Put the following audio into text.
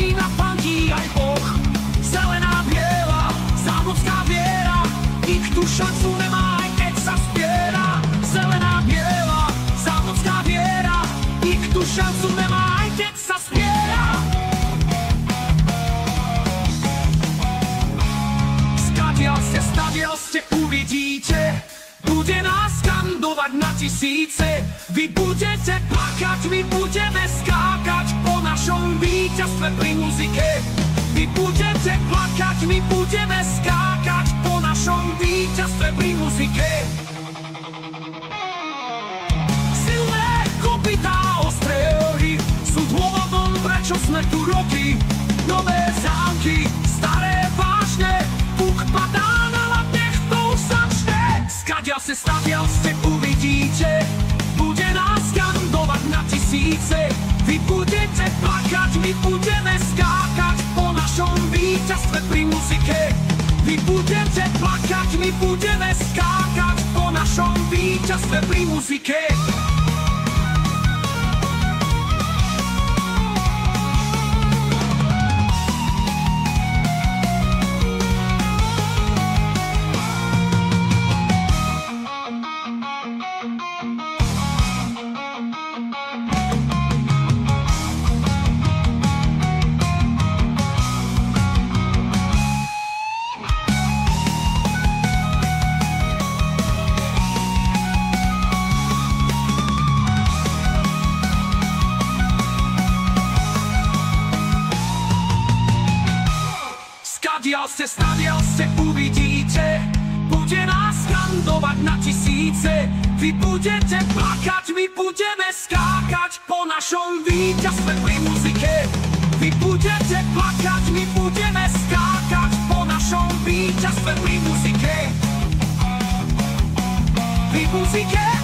Ukrajina, funky aj Boh. Zelená, biela, zámořská viera, nikto šancu nemá, aj keď sa spiera. Zelená, biela, zámořská viera, nikto šancu nemá, aj keď sa spiera. Stadiaľ ste uvidíte, bude nás skandovať na tisíce. Vy budete plakať, my budeme skákať po našom víťazstve pri muzike. Vy budete plakať, my budeme skákať po našom víťazstve pri muzike. Silné kopytá, ostré rohy sú dôvodom, prečo sme tu roky. Nové zámky, staré vážne, puk padá na hlad, nech to už začne. Stadiaľ ste uvidíte, bude nás skandovať na tisíce. Vy budete plakať, my budeme skákať po našom víťazstve pri muzike. Vy budete plakať, my budeme skákať po našom víťazstve pri muzike. Stadiaľ ste uvidíte, bude nás skandovať na tisíce. Vy budete plakať, my budeme skákať po našom víťazstve pri muzike. Vy budete plakať, my budeme skákať po našom víťazstve pri muzike. Pri muzike.